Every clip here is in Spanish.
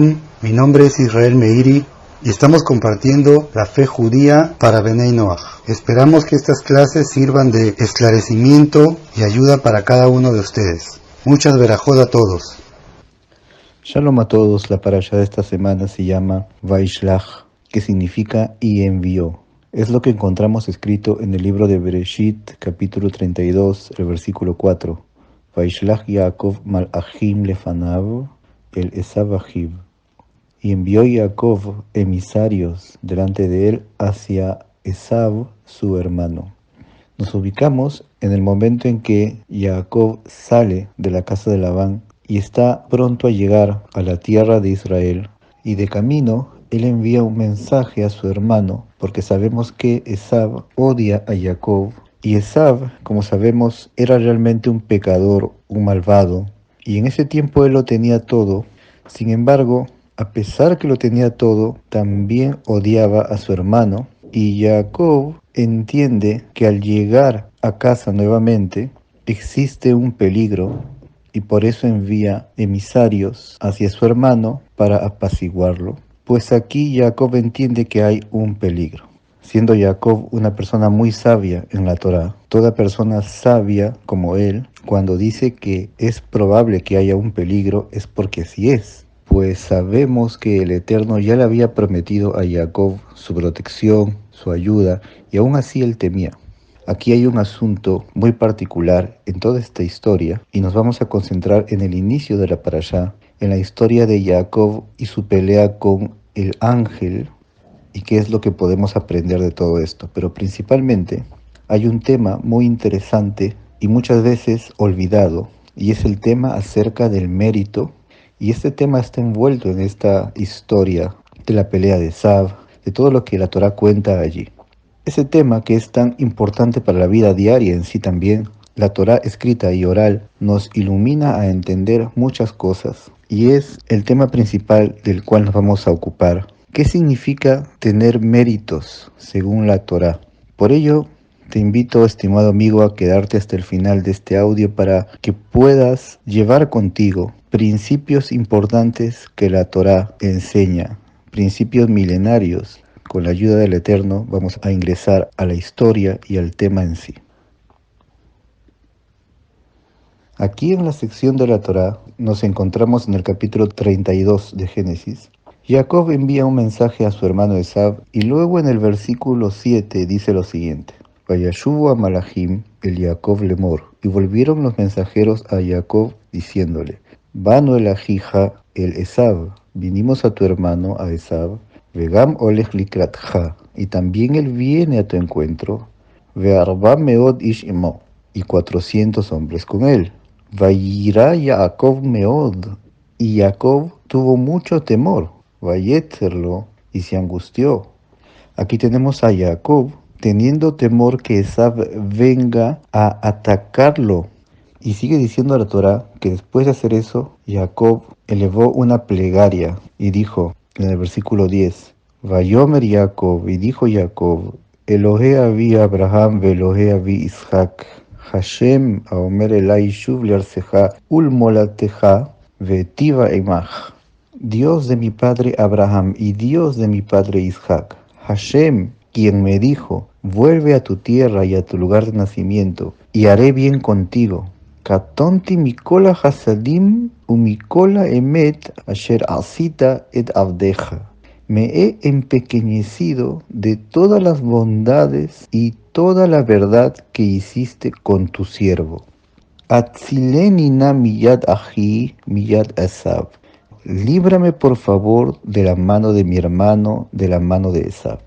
Shalom, mi nombre es Israel Meiri y estamos compartiendo la fe judía para Benei Noach. Esperamos que estas clases sirvan de esclarecimiento y ayuda para cada uno de ustedes. Muchas verajot a todos. Shalom a todos. La parasha de esta semana se llama Vaishlach, que significa y envió. Es lo que encontramos escrito en el libro de Bereshit, capítulo 32, el versículo 4. Vaishlach Yaakov malachim lefanav el Esav achiv. Y envió Jacob emisarios delante de él hacia Esav, su hermano. Nos ubicamos en el momento en que Jacob sale de la casa de Labán y está pronto a llegar a la tierra de Israel. Y de camino, él envía un mensaje a su hermano, porque sabemos que Esav odia a Jacob. Y Esav, como sabemos, era realmente un pecador, un malvado. Y en ese tiempo él lo tenía todo. Sin embargo, a pesar que lo tenía todo, también odiaba a su hermano. Y Jacob entiende que al llegar a casa nuevamente existe un peligro y por eso envía emisarios hacia su hermano para apaciguarlo. Pues aquí Jacob entiende que hay un peligro. Siendo Jacob una persona muy sabia en la Torá, toda persona sabia como él, cuando dice que es probable que haya un peligro, es porque así es. Pues sabemos que el Eterno ya le había prometido a Jacob su protección, su ayuda, y aún así él temía. Aquí hay un asunto muy particular en toda esta historia, y nos vamos a concentrar en el inicio de la parashá, en la historia de Jacob y su pelea con el ángel, y qué es lo que podemos aprender de todo esto. Pero principalmente hay un tema muy interesante y muchas veces olvidado, y es el tema acerca del mérito. Y este tema está envuelto en esta historia de la pelea de Esav, de todo lo que la Torá cuenta allí. Ese tema que es tan importante para la vida diaria en sí también, la Torá escrita y oral nos ilumina a entender muchas cosas. Y es el tema principal del cual nos vamos a ocupar. ¿Qué significa tener méritos según la Torá? Por ello, te invito, estimado amigo, a quedarte hasta el final de este audio para que puedas llevar contigo principios importantes que la Torá enseña, principios milenarios. Con la ayuda del Eterno vamos a ingresar a la historia y al tema en sí. Aquí en la sección de la Torá nos encontramos en el capítulo 32 de Génesis. Jacob envía un mensaje a su hermano Esav y luego en el versículo 7 dice lo siguiente. Vayashuvu a Malachim el Jacob lemor, y volvieron los mensajeros a Jacob diciéndole, Vano el ajija el Esav, vinimos a tu hermano a Esav, vegam olech likratja, y también él viene a tu encuentro, ve'arba meod ish imo, y 400 hombres con él. Vayirá Jacob meod, y Jacob tuvo mucho temor, vayetzerlo, y se angustió. Aquí tenemos a Jacob teniendo temor que Esav venga a atacarlo. Y sigue diciendo la Torá que después de hacer eso, Jacob elevó una plegaria y dijo en el versículo 10, Vayomer Jacob, y dijo Jacob, Elohe avi Abraham ve Elohe avi Isaac, Hashem aomer elai shuv learseja ulmolateja vetiva emach. Dios de mi padre Abraham y Dios de mi padre Isaac, Hashem, quien me dijo, vuelve a tu tierra y a tu lugar de nacimiento, y haré bien contigo. Katonti mikola hasadim umikola emet asher asita et avdeja. Me he empequeñecido de todas las bondades y toda la verdad que hiciste con tu siervo. Atzileni na miyad ahi miyad Esav. Líbrame por favor de la mano de mi hermano, de la mano de Esav.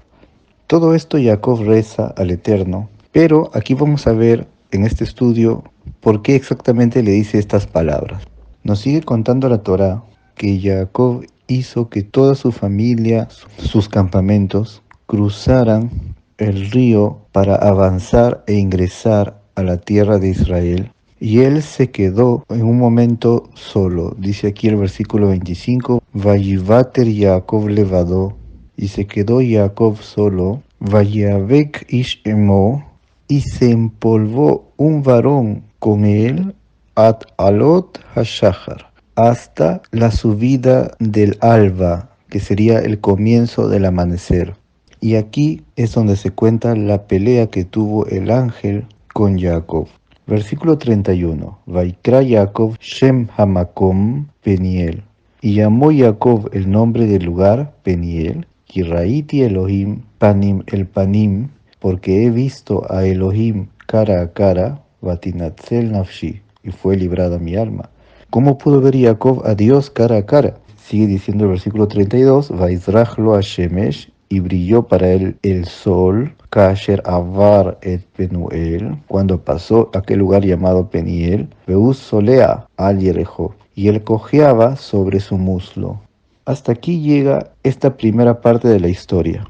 Todo esto Jacob reza al Eterno, pero aquí vamos a ver en este estudio por qué exactamente le dice estas palabras. Nos sigue contando la Torá que Jacob hizo que toda su familia, sus campamentos, cruzaran el río para avanzar e ingresar a la tierra de Israel. Y él se quedó en un momento solo. Dice aquí el versículo 25, Vayivater Jacob levado, y se quedó Jacob solo, Vayavek ish emo, y se empolvó un varón con él, at alot hashachar, hasta la subida del alba, que sería el comienzo del amanecer. Y aquí es donde se cuenta la pelea que tuvo el ángel con Jacob. Versículo 31. Vaikra Jacob Shem Hamakom Peniel. Y llamó Jacob el nombre del lugar Peniel, Kiraiti Elohim Panim el Panim, porque he visto a Elohim cara a cara, Batinatzel Nafshi, y fue librada mi alma. ¿Cómo pudo ver Jacob a Dios cara a cara? Sigue diciendo el versículo 32, Vaizrachlo Hashemesh, y brilló para él el sol, Kasher Avar et Penuel, cuando pasó a aquel lugar llamado Peniel, Veus Solea al Yerejo, y él cojeaba sobre su muslo. Hasta aquí llega esta primera parte de la historia.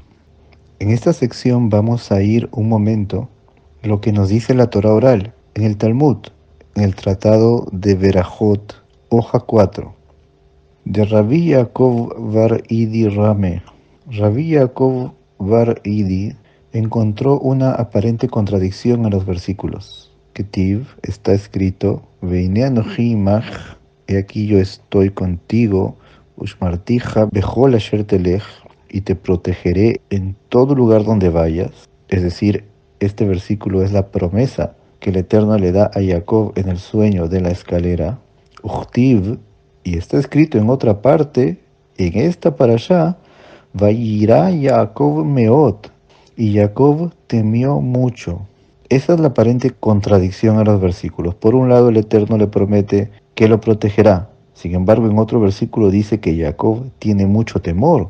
En esta sección vamos a ir un momento lo que nos dice la Torah oral en el Talmud, en el Tratado de Berajot, hoja 4, de Rabbi Yaakov Bar Idi Rame. Rabbi Yaakov Bar Idi encontró una aparente contradicción en los versículos. Ketiv está escrito, Veine anochi imach, he aquí yo estoy contigo, Ushmartija bechol asher telech, y te protegeré en todo lugar donde vayas. Es decir, este versículo es la promesa que el Eterno le da a Jacob en el sueño de la escalera. Uchtiv, y está escrito en otra parte, en esta parashá, Vayirá Jacob meot, y Jacob temió mucho. Esa es la aparente contradicción a los versículos. Por un lado, el Eterno le promete que lo protegerá. Sin embargo, en otro versículo dice que Jacob tiene mucho temor.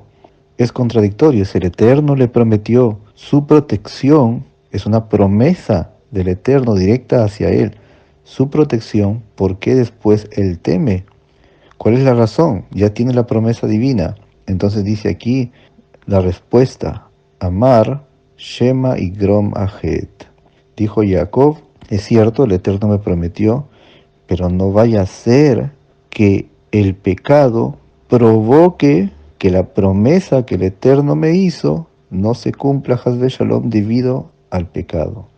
Es contradictorio. Si el Eterno le prometió su protección, es una promesa del Eterno directa hacia él. Su protección, ¿por qué después él teme? ¿Cuál es la razón? Ya tiene la promesa divina. Entonces dice aquí la respuesta. Amar, Shema y Grom Ahet. Dijo Jacob, es cierto, el Eterno me prometió, pero no vaya a ser que el pecado provoque que la promesa que el Eterno me hizo no se cumpla, Hasbe Shalom, debido al pecado.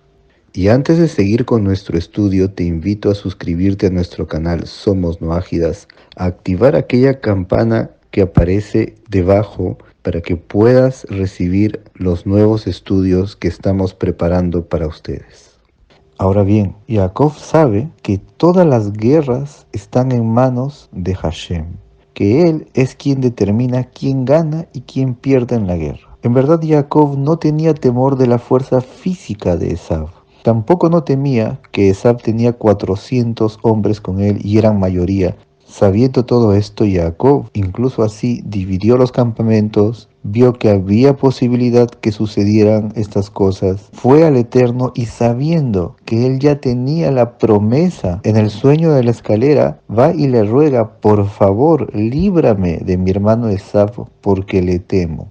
Y antes de seguir con nuestro estudio, te invito a suscribirte a nuestro canal Somos Noágidas, a activar aquella campana que aparece debajo para que puedas recibir los nuevos estudios que estamos preparando para ustedes. Ahora bien, Jacob sabe que todas las guerras están en manos de Hashem, que él es quien determina quién gana y quién pierde en la guerra. En verdad, Jacob no tenía temor de la fuerza física de Esav. Tampoco no temía que Esav tenía 400 hombres con él y eran mayoría. Sabiendo todo esto, Jacob, incluso así, dividió los campamentos, vio que había posibilidad que sucedieran estas cosas, fue al Eterno y sabiendo que él ya tenía la promesa en el sueño de la escalera, va y le ruega, por favor, líbrame de mi hermano Esav, porque le temo.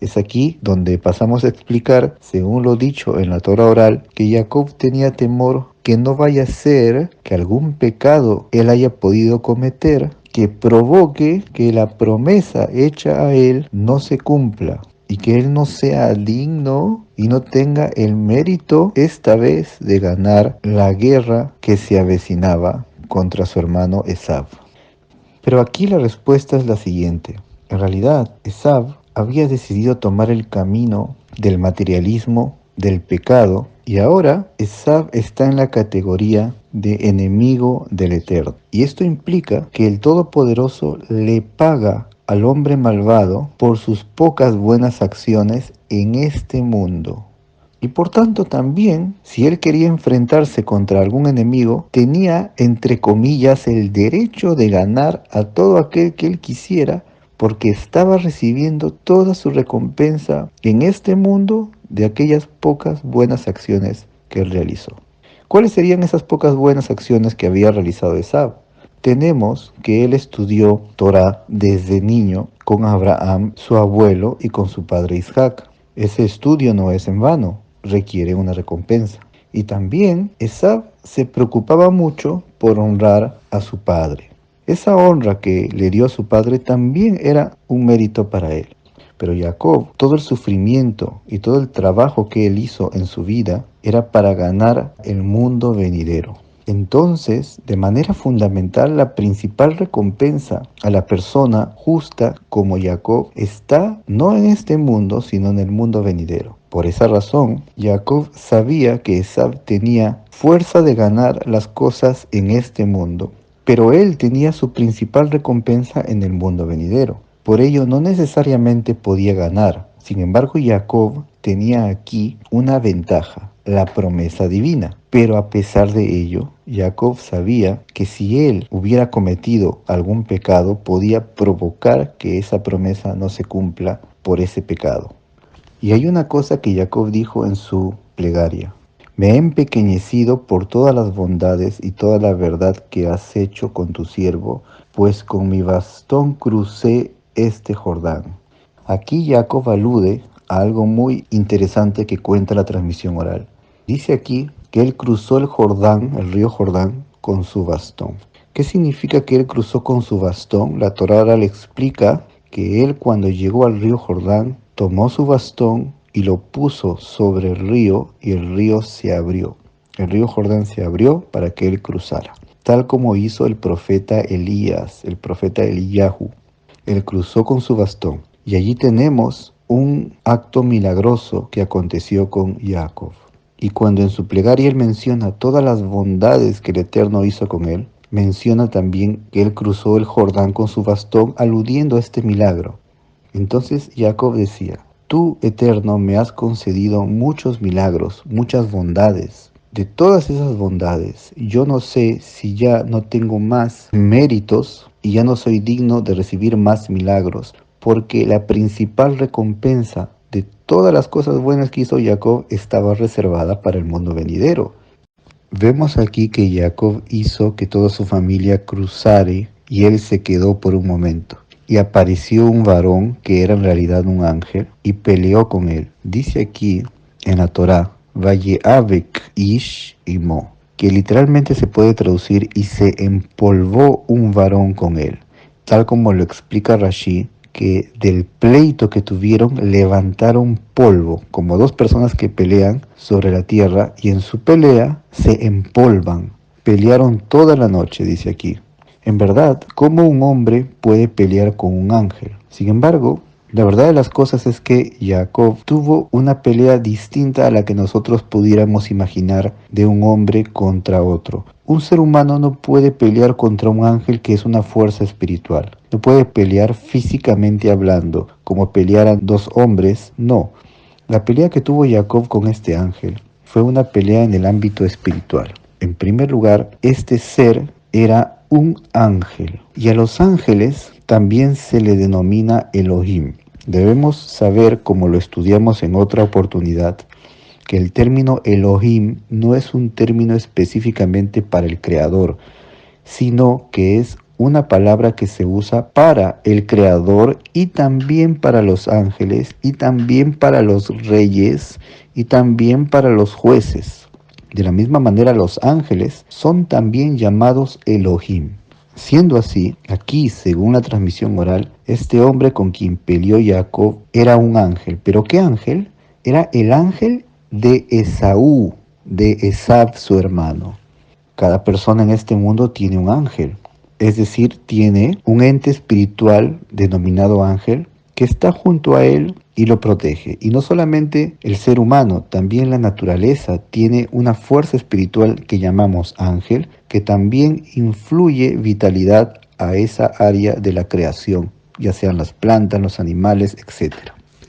Es aquí donde pasamos a explicar, según lo dicho en la Torah oral, que Jacob tenía temor que no vaya a ser que algún pecado él haya podido cometer que provoque que la promesa hecha a él no se cumpla y que él no sea digno y no tenga el mérito esta vez de ganar la guerra que se avecinaba contra su hermano Esav. Pero aquí la respuesta es la siguiente. En realidad, Esav había decidido tomar el camino del materialismo, del pecado, y ahora Esav está en la categoría de enemigo del Eterno. Y esto implica que el Todopoderoso le paga al hombre malvado por sus pocas buenas acciones en este mundo. Y por tanto también, si él quería enfrentarse contra algún enemigo, tenía, entre comillas, el derecho de ganar a todo aquel que él quisiera, porque estaba recibiendo toda su recompensa en este mundo de aquellas pocas buenas acciones que él realizó. ¿Cuáles serían esas pocas buenas acciones que había realizado Esav? Tenemos que él estudió Torah desde niño con Abraham, su abuelo, y con su padre Isaac. Ese estudio no es en vano, requiere una recompensa. Y también Esav se preocupaba mucho por honrar a su padre. Esa honra que le dio a su padre también era un mérito para él. Pero Jacob, todo el sufrimiento y todo el trabajo que él hizo en su vida era para ganar el mundo venidero. Entonces, de manera fundamental, la principal recompensa a la persona justa como Jacob está no en este mundo, sino en el mundo venidero. Por esa razón, Jacob sabía que Esaú tenía fuerza de ganar las cosas en este mundo, pero él tenía su principal recompensa en el mundo venidero. Por ello, no necesariamente podía ganar. Sin embargo, Jacob tenía aquí una ventaja, la promesa divina. Pero a pesar de ello, Jacob sabía que si él hubiera cometido algún pecado, podía provocar que esa promesa no se cumpla por ese pecado. Y hay una cosa que Jacob dijo en su plegaria: me he empequeñecido por todas las bondades y toda la verdad que has hecho con tu siervo, pues con mi bastón crucé este Jordán. Aquí Jacob alude a algo muy interesante que cuenta la transmisión oral. Dice aquí que él cruzó el Jordán, el río Jordán, con su bastón. ¿Qué significa que él cruzó con su bastón? La Torá le explica que él, cuando llegó al río Jordán, tomó su bastón y lo puso sobre el río, y el río se abrió. El río Jordán se abrió para que él cruzara, tal como hizo el profeta Elías, el profeta Eliyahu. Él cruzó con su bastón. Y allí tenemos un acto milagroso que aconteció con Jacob. Y cuando en su plegaria él menciona todas las bondades que el Eterno hizo con él, menciona también que él cruzó el Jordán con su bastón, aludiendo a este milagro. Entonces Jacob decía: tú, Eterno, me has concedido muchos milagros, muchas bondades. De todas esas bondades, yo no sé si ya no tengo más méritos y ya no soy digno de recibir más milagros, porque la principal recompensa de todas las cosas buenas que hizo Jacob estaba reservada para el mundo venidero. Vemos aquí que Jacob hizo que toda su familia cruzare y él se quedó por un momento. Y apareció un varón que era en realidad un ángel y peleó con él. Dice aquí en la Torá: Vayeavek ish imo, que literalmente se puede traducir y se empolvó un varón con él. Tal como lo explica Rashi, que del pleito que tuvieron levantaron polvo, como dos personas que pelean sobre la tierra y en su pelea se empolvan. Pelearon toda la noche, dice aquí. En verdad, ¿cómo un hombre puede pelear con un ángel? Sin embargo, la verdad de las cosas es que Jacob tuvo una pelea distinta a la que nosotros pudiéramos imaginar de un hombre contra otro. Un ser humano no puede pelear contra un ángel, que es una fuerza espiritual. No puede pelear físicamente hablando, como pelearan dos hombres, no. La pelea que tuvo Jacob con este ángel fue una pelea en el ámbito espiritual. En primer lugar, este ser era un ángel, y a los ángeles también se le denomina Elohim. Debemos saber, como lo estudiamos en otra oportunidad, que el término Elohim no es un término específicamente para el Creador, sino que es una palabra que se usa para el Creador y también para los ángeles y también para los reyes y también para los jueces. De la misma manera, los ángeles son también llamados Elohim. Siendo así, aquí, según la transmisión oral, este hombre con quien peleó Jacob era un ángel. ¿Pero qué ángel? Era el ángel de Esaú, de Esaú su hermano. Cada persona en este mundo tiene un ángel, es decir, tiene un ente espiritual denominado ángel que está junto a él y lo protege. Y no solamente el ser humano, también la naturaleza tiene una fuerza espiritual que llamamos ángel, que también influye vitalidad a esa área de la creación, ya sean las plantas, los animales, etc.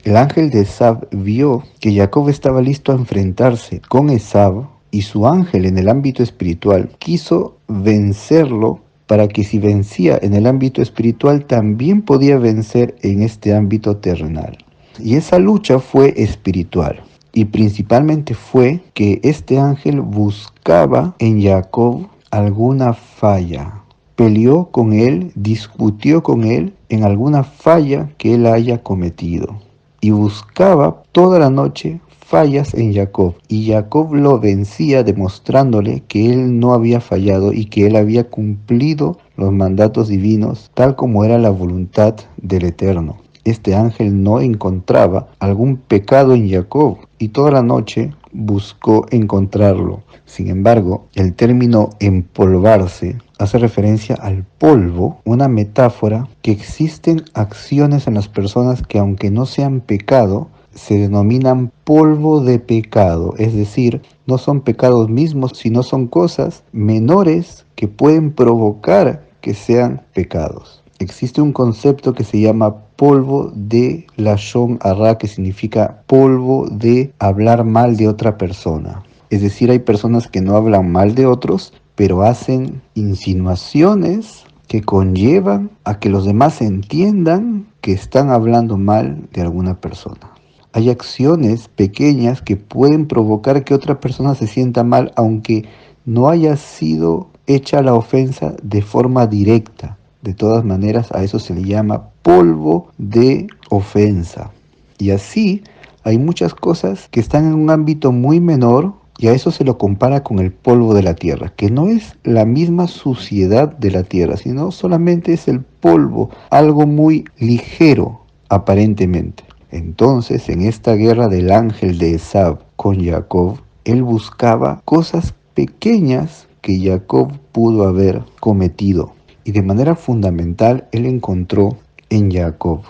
El ángel de Esaú vio que Jacob estaba listo a enfrentarse con Esaú, y su ángel en el ámbito espiritual quiso vencerlo, para que si vencía en el ámbito espiritual también podía vencer en este ámbito terrenal. Y esa lucha fue espiritual, y principalmente fue que este ángel buscaba en Jacob alguna falla. Peleó con él, discutió con él en alguna falla que él haya cometido, y buscaba toda la noche fallas en Jacob, y Jacob lo vencía demostrándole que él no había fallado y que él había cumplido los mandatos divinos tal como era la voluntad del Eterno. este ángel no encontraba algún pecado en Jacob y toda la noche buscó encontrarlo. Sin embargo, el término empolvarse hace referencia al polvo, una metáfora que existen acciones en las personas que, aunque no sean pecado, se denominan polvo de pecado, es decir, no son pecados mismos, sino son cosas menores que pueden provocar que sean pecados. Existe un concepto que se llama polvo de lashon hara, que significa polvo de hablar mal de otra persona. Es decir, hay personas que no hablan mal de otros, pero hacen insinuaciones que conllevan a que los demás entiendan que están hablando mal de alguna persona. Hay acciones pequeñas que pueden provocar que otra persona se sienta mal, aunque no haya sido hecha la ofensa de forma directa. De todas maneras, a eso se le llama polvo de ofensa. Y así hay muchas cosas que están en un ámbito muy menor, y a eso se lo compara con el polvo de la tierra, que no es la misma suciedad de la tierra, sino solamente es el polvo, algo muy ligero aparentemente. Entonces, en esta guerra del ángel de Esab con Jacob, él buscaba cosas pequeñas que Jacob pudo haber cometido. Y de manera fundamental, él encontró en Jacob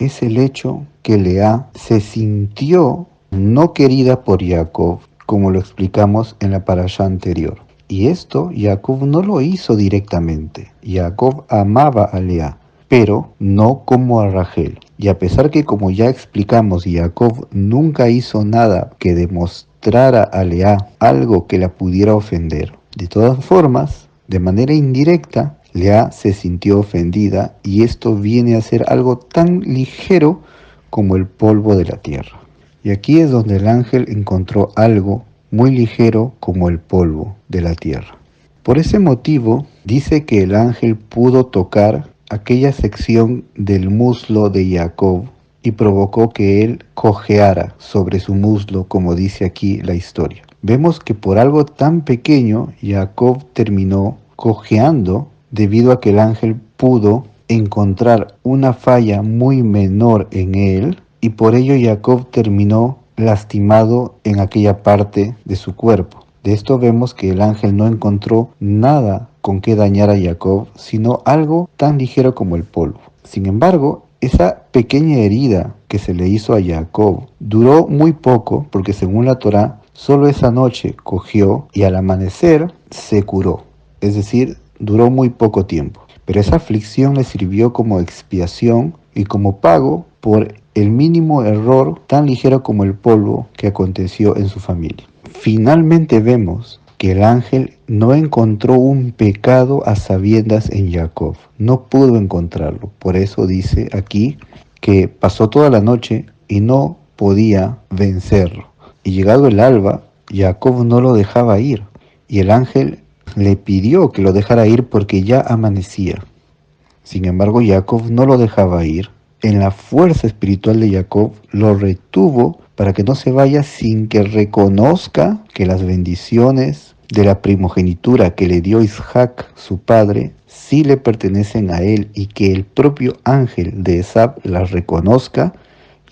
es el hecho que Lea se sintió no querida por Jacob, como lo explicamos en la parashá anterior. Y esto Jacob no lo hizo directamente. Jacob amaba a Lea, pero no como a Rachel. Y a pesar que, como ya explicamos, Jacob nunca hizo nada que demostrara a Lea algo que la pudiera ofender, de todas formas, de manera indirecta, Lea se sintió ofendida, y esto viene a ser algo tan ligero como el polvo de la tierra. Y aquí es donde el ángel encontró algo muy ligero como el polvo de la tierra. Por ese motivo, dice que el ángel pudo tocar aquella sección del muslo de Jacob y provocó que él cojeara sobre su muslo, como dice aquí la historia. Vemos que por algo tan pequeño, Jacob terminó cojeando debido a que el ángel pudo encontrar una falla muy menor en él, y por ello Jacob terminó lastimado en aquella parte de su cuerpo. De esto vemos que el ángel no encontró nada con que dañar a Jacob, sino algo tan ligero como el polvo. Sin embargo, esa pequeña herida que se le hizo a Jacob duró muy poco, porque según la Torá, solo esa noche cogió y al amanecer se curó. Es decir, duró muy poco tiempo. Pero esa aflicción le sirvió como expiación y como pago por el mínimo error tan ligero como el polvo que aconteció en su familia. Finalmente vemos que el ángel no encontró un pecado a sabiendas en Jacob. No pudo encontrarlo. Por eso dice aquí que pasó toda la noche y no podía vencerlo. Y llegado el alba, Jacob no lo dejaba ir. Y el ángel le pidió que lo dejara ir porque ya amanecía. Sin embargo, Jacob no lo dejaba ir. En la fuerza espiritual de Jacob lo retuvo para que no se vaya sin que reconozca que las bendiciones de la primogenitura que le dio Isaac, su padre, sí le pertenecen a él, y que el propio ángel de Esab las reconozca,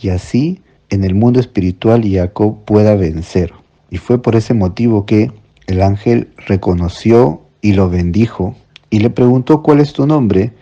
y así en el mundo espiritual Jacob pueda vencer. Y fue por ese motivo que el ángel reconoció y lo bendijo, y le preguntó: ¿cuál es tu nombre?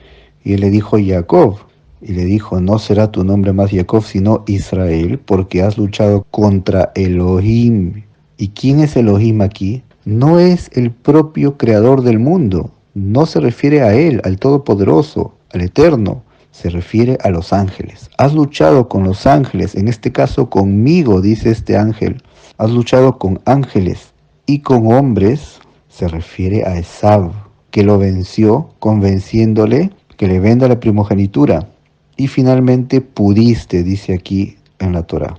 Y él le dijo: Jacob. Y le dijo: no será tu nombre más Jacob, sino Israel, porque has luchado contra Elohim. ¿Y quién es Elohim aquí? No es el propio creador del mundo. No se refiere a él, al Todopoderoso, al Eterno. Se refiere a los ángeles. Has luchado con los ángeles, en este caso conmigo, dice este ángel. Has luchado con ángeles y con hombres. Se refiere a Esab, que lo venció convenciéndole que le venda la primogenitura. Y finalmente pudiste, dice aquí en la Torá.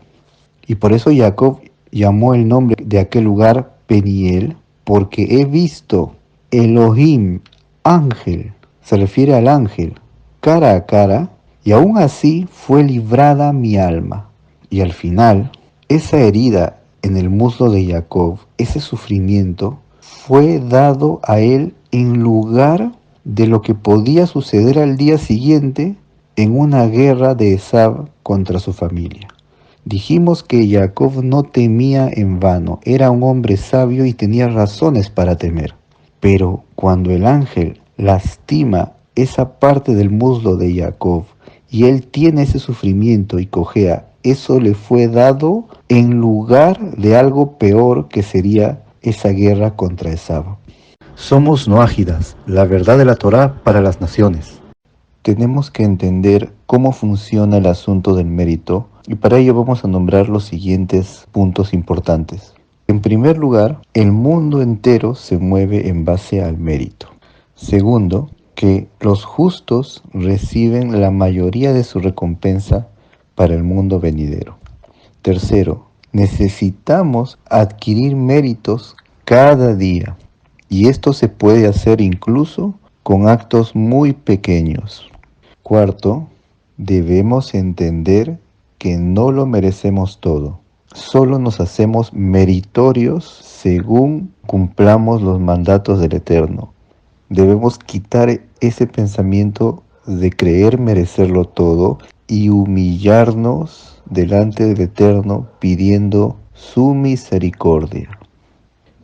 Y por eso Jacob llamó el nombre de aquel lugar Peniel, porque he visto Elohim, ángel, se refiere al ángel, cara a cara, y aún así fue librada mi alma. Y al final, esa herida en el muslo de Jacob, ese sufrimiento, fue dado a él en lugar de lo que podía suceder al día siguiente en una guerra de Esav contra su familia. Dijimos que Jacob no temía en vano, era un hombre sabio y tenía razones para temer. Pero cuando el ángel lastima esa parte del muslo de Jacob y él tiene ese sufrimiento y cojea, eso le fue dado en lugar de algo peor que sería esa guerra contra Esav. Somos noágidas, la verdad de la Torá para las naciones. Tenemos que entender cómo funciona el asunto del mérito y para ello vamos a nombrar los siguientes puntos importantes. En primer lugar, el mundo entero se mueve en base al mérito. Segundo, que los justos reciben la mayoría de su recompensa para el mundo venidero. Tercero, necesitamos adquirir méritos cada día y esto se puede hacer incluso con actos muy pequeños. Cuarto, debemos entender que no lo merecemos todo. Solo nos hacemos meritorios según cumplamos los mandatos del Eterno. Debemos quitar ese pensamiento de creer merecerlo todo y humillarnos delante del Eterno pidiendo su misericordia.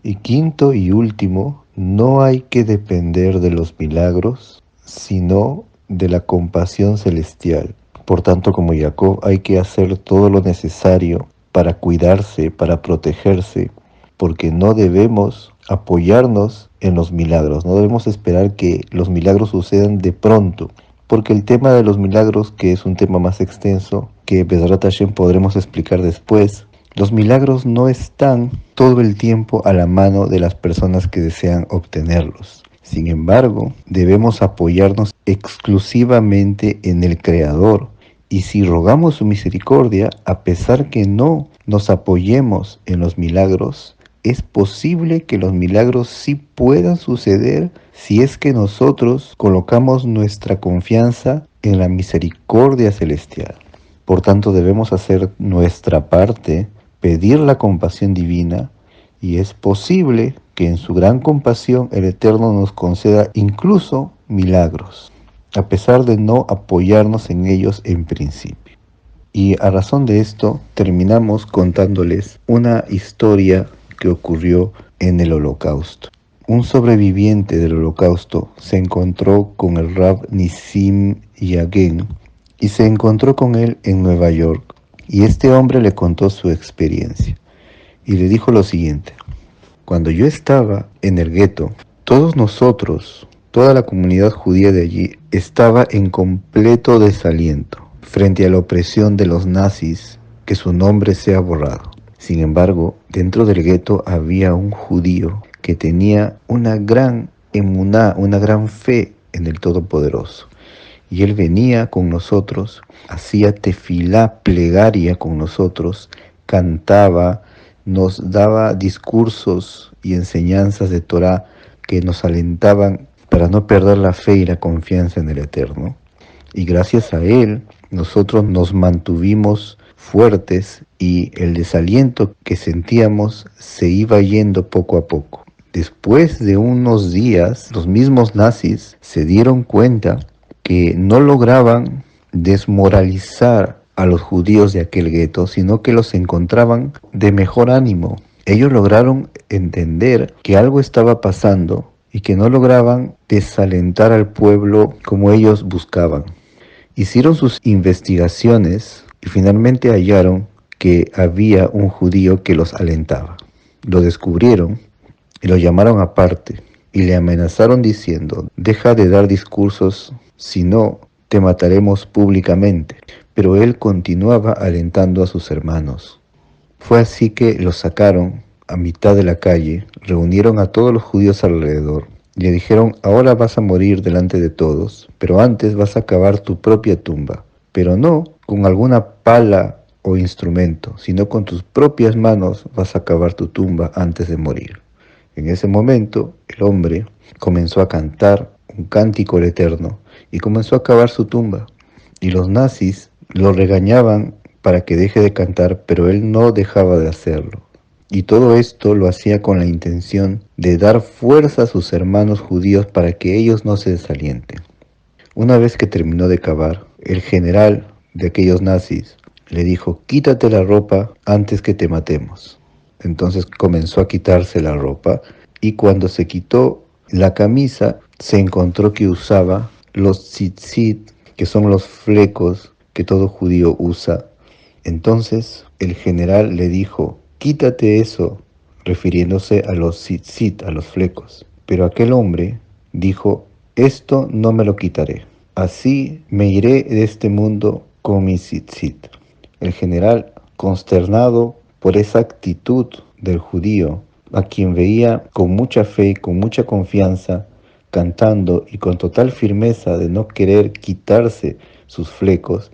Y quinto y último, no hay que depender de los milagros, sino de la compasión celestial. Por tanto, como Jacob, hay que hacer todo lo necesario para cuidarse, para protegerse, porque no debemos apoyarnos en los milagros, no debemos esperar que los milagros sucedan de pronto, porque el tema de los milagros, que es un tema más extenso, que Bezrat Hashem podremos explicar después, los milagros no están todo el tiempo a la mano de las personas que desean obtenerlos. Sin embargo, debemos apoyarnos exclusivamente en el Creador. Y si rogamos su misericordia, a pesar que no nos apoyemos en los milagros, es posible que los milagros sí puedan suceder si es que nosotros colocamos nuestra confianza en la misericordia celestial. Por tanto, debemos hacer nuestra parte, pedir la compasión divina, y es posible que en su gran compasión el Eterno nos conceda incluso milagros, a pesar de no apoyarnos en ellos en principio. Y a razón de esto, terminamos contándoles una historia que ocurrió en el Holocausto. Un sobreviviente del Holocausto se encontró con el Rab Nissim Yagen y se encontró con él en Nueva York. Y este hombre le contó su experiencia y le dijo lo siguiente: cuando yo estaba en el gueto, todos nosotros, toda la comunidad judía de allí, estaba en completo desaliento frente a la opresión de los nazis, que su nombre sea borrado. Sin embargo, dentro del gueto había un judío que tenía una gran emuná, una gran fe en el Todopoderoso. Y él venía con nosotros, hacía tefilá, plegaria con nosotros, cantaba, nos daba discursos y enseñanzas de Torá que nos alentaban para no perder la fe y la confianza en el Eterno. Y gracias a él, nosotros nos mantuvimos fuertes y el desaliento que sentíamos se iba yendo poco a poco. Después de unos días, los mismos nazis se dieron cuenta que no lograban desmoralizar a los judíos de aquel gueto, sino que los encontraban de mejor ánimo. Ellos lograron entender que algo estaba pasando y que no lograban desalentar al pueblo como ellos buscaban. Hicieron sus investigaciones y finalmente hallaron que había un judío que los alentaba. Lo descubrieron y lo llamaron aparte y le amenazaron diciendo: deja de dar discursos, si no, te mataremos públicamente. Pero él continuaba alentando a sus hermanos. Fue así que los sacaron a mitad de la calle, reunieron a todos los judíos alrededor y le dijeron: ahora vas a morir delante de todos, pero antes vas a cavar tu propia tumba, pero no con alguna pala o instrumento, sino con tus propias manos vas a cavar tu tumba antes de morir. En ese momento, el hombre comenzó a cantar un cántico al Eterno y comenzó a cavar su tumba. Y los nazis lo regañaban para que deje de cantar, pero él no dejaba de hacerlo. Y todo esto lo hacía con la intención de dar fuerza a sus hermanos judíos para que ellos no se desalienten. Una vez que terminó de cavar, el general de aquellos nazis le dijo: quítate la ropa antes que te matemos. Entonces comenzó a quitarse la ropa, y cuando se quitó la camisa se encontró que usaba los tzitzit, que son los flecos que todo judío usa. Entonces el general le dijo: quítate eso, refiriéndose a los tzitzit, a los flecos. Pero aquel hombre dijo: esto no me lo quitaré, así me iré de este mundo con mis tzitzit. El general, consternado por esa actitud del judío, a quien veía con mucha fe, con mucha confianza, cantando y con total firmeza de no querer quitarse sus flecos,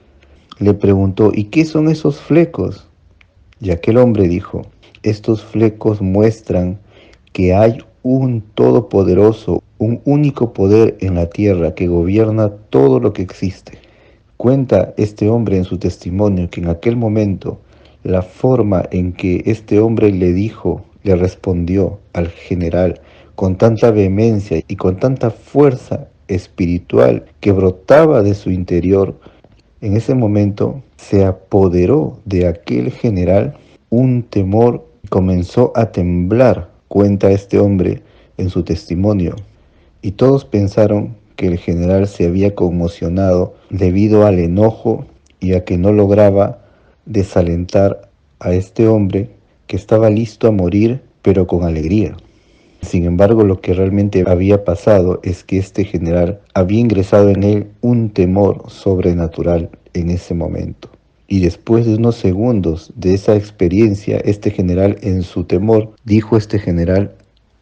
le preguntó: ¿y qué son esos flecos? Y aquel hombre dijo: estos flecos muestran que hay un todopoderoso, un único poder en la tierra que gobierna todo lo que existe. Cuenta este hombre en su testimonio que en aquel momento la forma en que este hombre le respondió al general con tanta vehemencia y con tanta fuerza espiritual que brotaba de su interior, en ese momento se apoderó de aquel general un temor, comenzó a temblar, cuenta este hombre en su testimonio, y todos pensaron que el general se había conmocionado debido al enojo y a que no lograba desalentar a este hombre que estaba listo a morir, pero con alegría. Sin embargo, lo que realmente había pasado es que este general había ingresado en él un temor sobrenatural en ese momento. Y después de unos segundos de esa experiencia, este general, en su temor, dijo este general: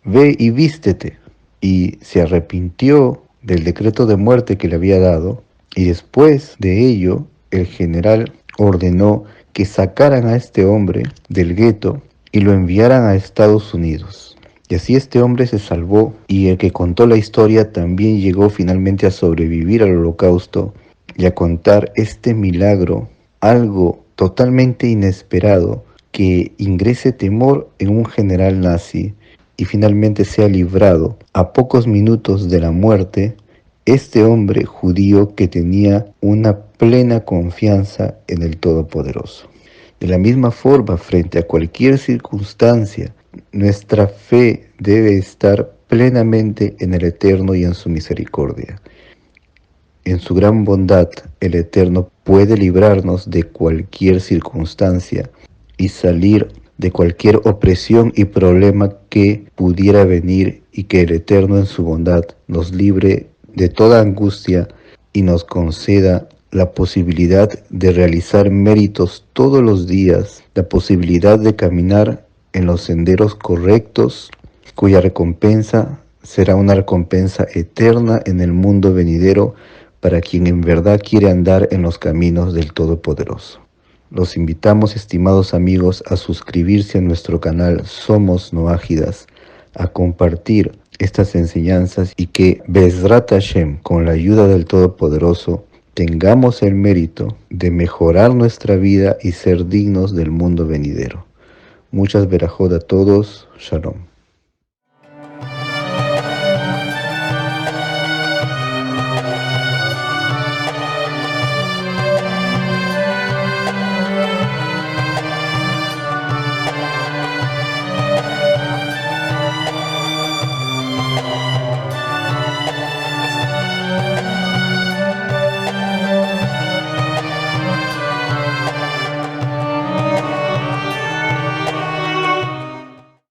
ve y vístete. Y se arrepintió del decreto de muerte que le había dado, y después de ello el general ordenó que sacaran a este hombre del gueto y lo enviaran a Estados Unidos. Y así este hombre se salvó, y el que contó la historia también llegó finalmente a sobrevivir al Holocausto y a contar este milagro, algo totalmente inesperado, que ingrese temor en un general nazi y finalmente sea librado a pocos minutos de la muerte este hombre judío que tenía una plena confianza en el Todopoderoso. De la misma forma, frente a cualquier circunstancia, nuestra fe debe estar plenamente en el Eterno y en su misericordia. En su gran bondad, el Eterno puede librarnos de cualquier circunstancia y salir de cualquier opresión y problema que pudiera venir, y que el Eterno en su bondad nos libre de toda angustia y nos conceda la posibilidad de realizar méritos todos los días, la posibilidad de caminar en los senderos correctos, cuya recompensa será una recompensa eterna en el mundo venidero para quien en verdad quiere andar en los caminos del Todopoderoso. Los invitamos, estimados amigos, a suscribirse a nuestro canal Somos Noágidas, a compartir estas enseñanzas, y que Bezrat Hashem, con la ayuda del Todopoderoso, tengamos el mérito de mejorar nuestra vida y ser dignos del mundo venidero. Muchas verajot a todos. Shalom.